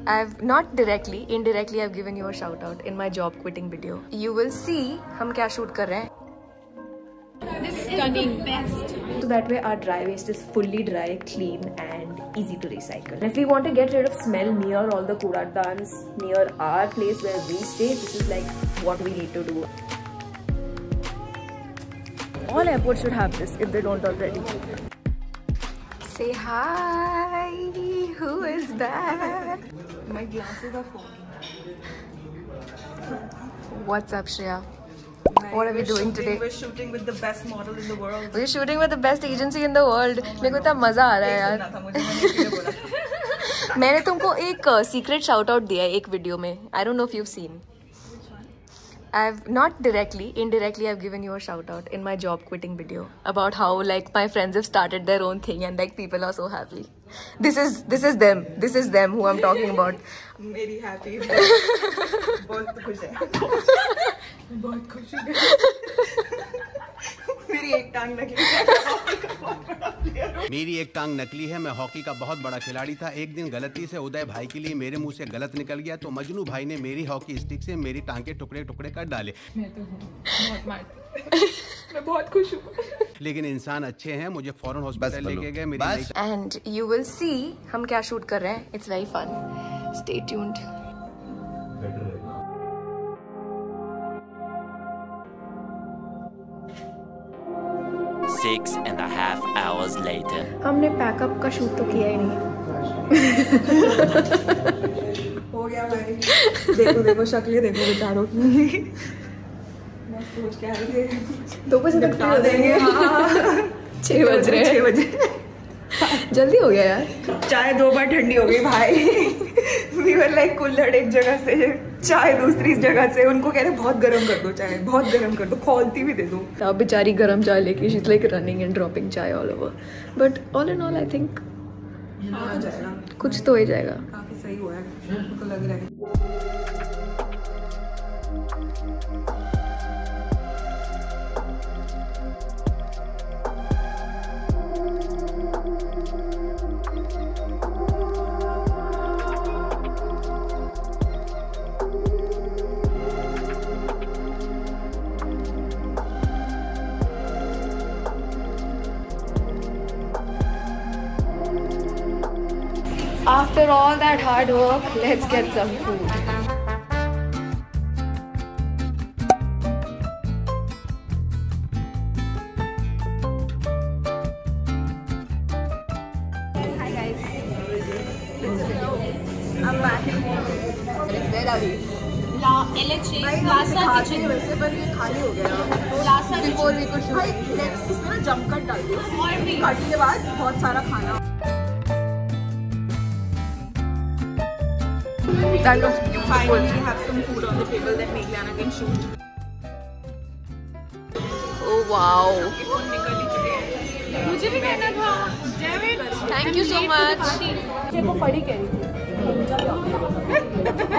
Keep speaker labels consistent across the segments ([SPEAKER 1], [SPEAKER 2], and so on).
[SPEAKER 1] I've not directly, indirectly I've given you a shout out in my job quitting video. You will see हम क्या shoot कर रहे हैं.
[SPEAKER 2] This is stunning. The best.
[SPEAKER 1] So that way our dry waste is fully dry, clean and easy to recycle. And if we want to get rid of smell near all the kudadans, near our place where we stay, this is like what we need to do. All airports should have this if they don't already. Say hi. Who is back?
[SPEAKER 3] My glasses are fogging.
[SPEAKER 1] What's up, Shreya? What are we doing today?
[SPEAKER 3] We're shooting with the best model in the world.
[SPEAKER 1] We're shooting with the best agency in the world. मेरे को इतना मजा आ रहा है यार. मैंने तुमको एक secret shout out दिया है एक वीडियो में. I don't know if you've seen. I've not directly, indirectly I've given you a shout out in my job quitting video about how like my friends have started their own thing and like people are so happy. This is them. This is them who I'm talking about.
[SPEAKER 3] मेरी happy. बहुत खुश है. बहुत खुश है. मेरी एक टांग नकली है.
[SPEAKER 4] मेरी एक टांग नकली है. मैं हॉकी का बहुत बड़ा खिलाड़ी था. एक दिन गलती से उदय भाई के लिए मेरे मुंह से गलत निकल गया तो मजनू भाई ने मेरी हॉकी स्टिक से मेरी टांग के टुकड़े टुकड़े कर डाले.
[SPEAKER 3] मैं तो हूँ बहुत मारती. मैं बहुत खुश हूँ.
[SPEAKER 4] लेकिन इंसान अच्छे हैं. मुझे फौरन हॉस्पिटल लेके गए. मेरी
[SPEAKER 1] And you will see हम क्या शूट कर रहे हैं. It's very fun. Stay tuned.
[SPEAKER 5] 6.5 hours later.
[SPEAKER 1] हमने पैकअप का शूट तो किया ही नहीं.
[SPEAKER 3] हो गया भाई. देखो देखो शक्लें देखो बेचारों की. मैं सोच के आई थी 2 बजे तक खा देंगे.
[SPEAKER 1] 6 बज रहे हैं. 6 बजे जल्दी हो गया यार.
[SPEAKER 3] चाय 2 बार ठंडी हो गई भाई. We were like कुल्हड़ एक जगह से, चाय दूसरी जगह से. उनको कह रहे बहुत गर्म कर दो चाय, बहुत गर्म कर दो, खौलती भी दे दो.
[SPEAKER 1] अब बेचारी गर्म चाय लेके she's like running and dropping चाय all over. But all in all I think
[SPEAKER 3] आ जाएगा.
[SPEAKER 1] कुछ तो हो जाएगा.
[SPEAKER 3] काफी सही हुआ है. मुझको लग रहा है.
[SPEAKER 1] After all that hard work, let's get some food.
[SPEAKER 3] Hi guys. I'm back.
[SPEAKER 1] Where are we?
[SPEAKER 2] LHA Plaza Kitchen.
[SPEAKER 3] वैसे पर ये खाली हो गया.
[SPEAKER 2] Plaza
[SPEAKER 1] Before we could shoot.
[SPEAKER 3] भाई नेक्स्ट इसमें ना जंप कट डाल दो.
[SPEAKER 2] और भी
[SPEAKER 3] कट के बाद बहुत सारा खाना.
[SPEAKER 1] That looks beautiful.
[SPEAKER 3] Finally, we have some food on the table that Meghlana can shoot.
[SPEAKER 1] Oh wow.
[SPEAKER 2] मुझे भी कहना था.
[SPEAKER 1] Thank you so much.
[SPEAKER 6] को फड़ी कह रही थी.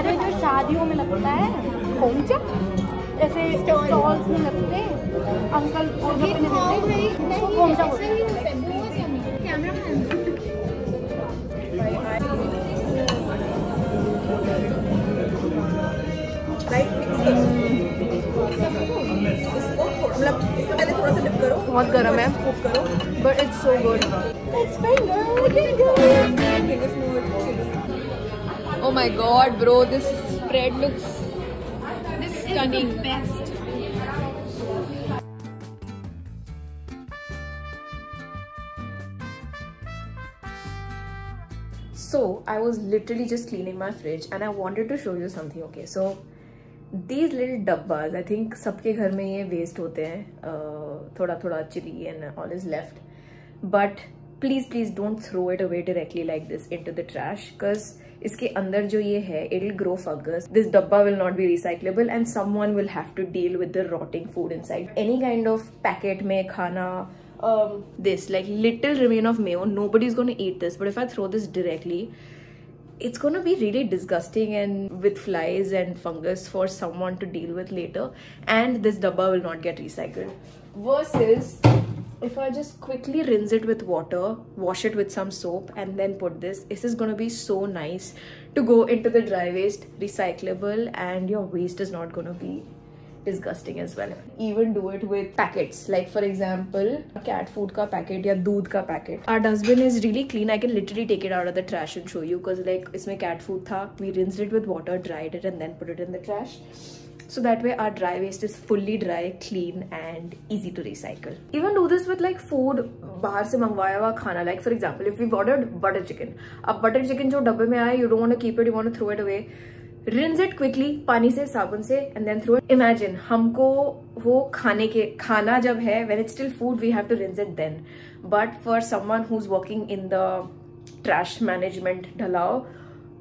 [SPEAKER 6] अरे जो शादियों में लगता है खोमचा, ऐसे स्टॉल्स में लगते हैं अंकल और अपने खोमचा बोलते हैं.
[SPEAKER 3] मतलब इसको पहले थोड़ा सा डिप करो.
[SPEAKER 1] बहुत गर्म है.
[SPEAKER 3] कुक करो.
[SPEAKER 1] But it's so good.
[SPEAKER 3] It's fingers.
[SPEAKER 1] Oh my god, bro, this spread looks
[SPEAKER 2] stunning. The best.
[SPEAKER 1] So I was literally just cleaning my fridge and I wanted to show you something. Okay, so these little dabbas, I think सबके घर में ये waste होते हैं. थोड़ा थोड़ा chili and all is left. But please don't throw it away directly like this into the trash, because इसके अंदर जो ये है, it'll grow fungus. This dabba will not be recyclable and someone will have to deal with the rotting food inside. Any kind of packet में खाना, this like little remain of mayo, nobody's gonna eat this. But if I throw this directly, it's gonna be really disgusting and with flies and fungus for someone to deal with later, and this dabba will not get recycled. Versus if I just quickly rinse it with water, wash it with some soap, and then put this is gonna be so nice to go into the dry waste, recyclable, and your waste is not gonna be disgusting as well. Even do it with packets, like for example cat food ka packet ya doodh ka packet. Our dustbin is really clean. I can literally take it out of the trash and show you, because like isme cat food tha, we rinsed it with water, dried it, and then put it in the trash. So that way our dry waste is fully dry, clean, and easy to recycle. Even do this with like food bahar se mangwaya hua khana. Like for example, if we've ordered butter chicken, ab butter chicken jo dabbe mein aaya, you don't want to keep it, you want to throw it away. Rinse it quickly, पानी से, साबुन से, and then throw it. Imagine हमको वो खाना जब है, when it's still food, we have to rinse it then. But for someone who's working in the trash management ढलाओ,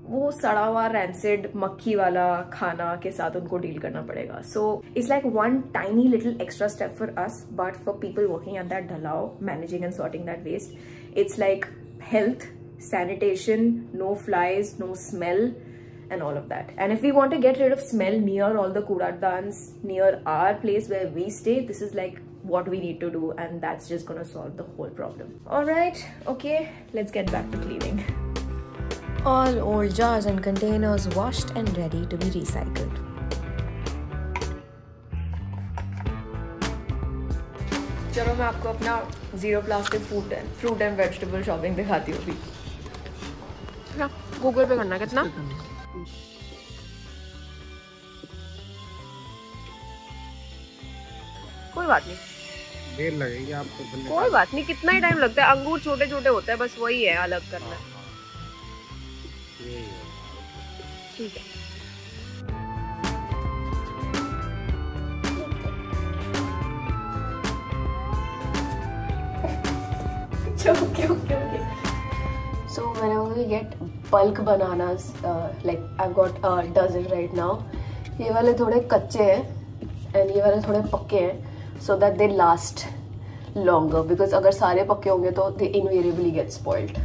[SPEAKER 1] वो सड़ा हुआ rancid मक्खी वाला खाना के साथ उनको डील करना पड़ेगा. So it's like one tiny little extra step for us, but for people working at that ढलाओ, managing and sorting that waste, it's like health, sanitation, no flies, no smell, and all of that. And if we want to get rid of smell near all the kudadans near our place where we stay, this is like what we need to do, and that's just gonna solve the whole problem. All right, okay, let's get back to cleaning. All old jars and containers washed and ready to be recycled. चलो मैं आपको अपना zero plastic fruit and vegetable shopping दिखाती हूँ अभी. Google पे करना कितना? कोई बात नहीं,
[SPEAKER 7] देर लगेगी आपको.
[SPEAKER 1] कोई बात नहीं, कितना ही टाइम लगता है. अंगूर छोटे छोटे होते हैं, बस वही है अलग करना. ठीक है. Okay. So whenever we get bulk bananas, like I've got a dozen right now. ये वाले थोड़े कच्चे हैं and ये वाले थोड़े पक्के हैं, so that they last longer, because अगर सारे पक्के होंगे तो they invariably get spoiled.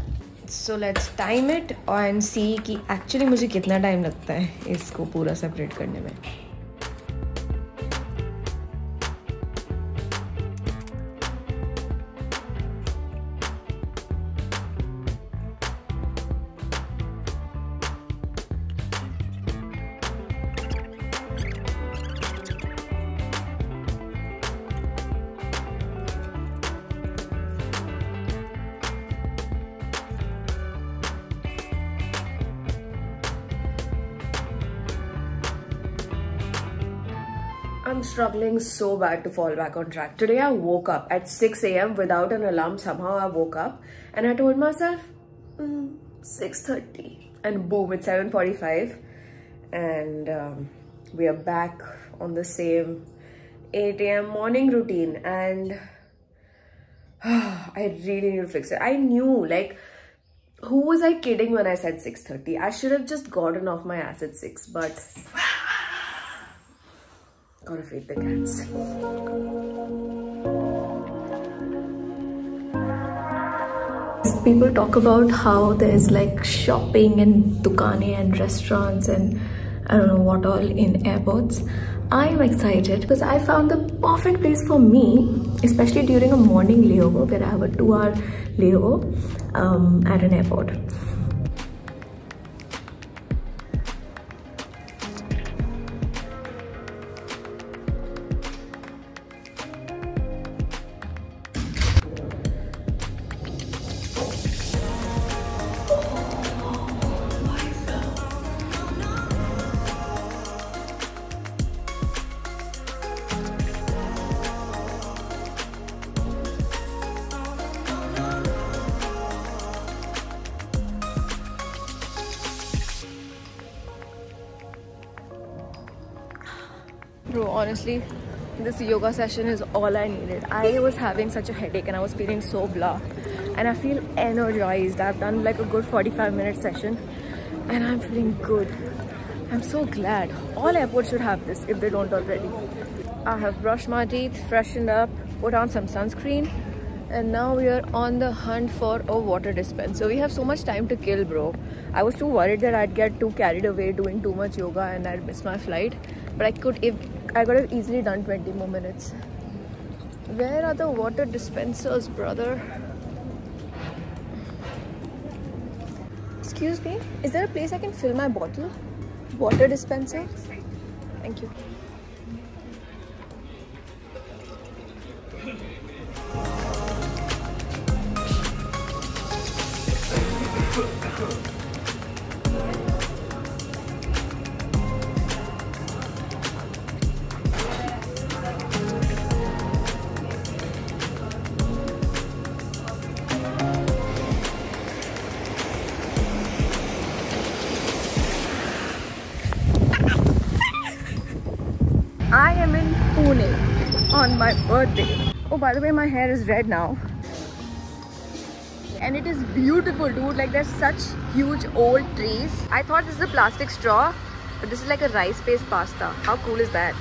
[SPEAKER 1] So let's time it and see कि actually मुझे कितना टाइम लगता है इसको पूरा सेपरेट करने में. I'm struggling so bad to fall back on track. Today I woke up at 6 AM without an alarm. Somehow I woke up and I told myself 6:30, and boom, it's 7:45, and we are back on the same 8 AM morning routine, and I really need to fix it. I knew, like, who was I kidding when I said 6:30? I should have just gotten off my ass at 6, but gotta feed the cats. People talk about how there's like shopping and dukane and restaurants and I don't know what all in airports. I'm excited because I found the perfect place for me, especially during a morning layover where I have a 2-hour layover at an airport. Bro, honestly, this yoga session is all I needed. I was having such a headache and I was feeling so blah. And I feel energized. I've done like a good 45-minute session and I'm feeling good. I'm so glad. All airports should have this if they don't already. I have brushed my teeth, freshened up, put on some sunscreen, and now we are on the hunt for a water dispenser. So we have so much time to kill, bro. I was too worried that I'd get too carried away doing too much yoga and I'd miss my flight. But I could have easily done 20 more minutes. Where are the water dispensers, brother? Excuse me, is there a place I can fill my bottle? Water dispenser? Thank you. I am in Pune on my birthday. Oh, by the way, my hair is red now. And it is beautiful, dude. Like, there's such huge old trees. I thought this is a plastic straw, but this is like a rice-based pasta. How cool is that?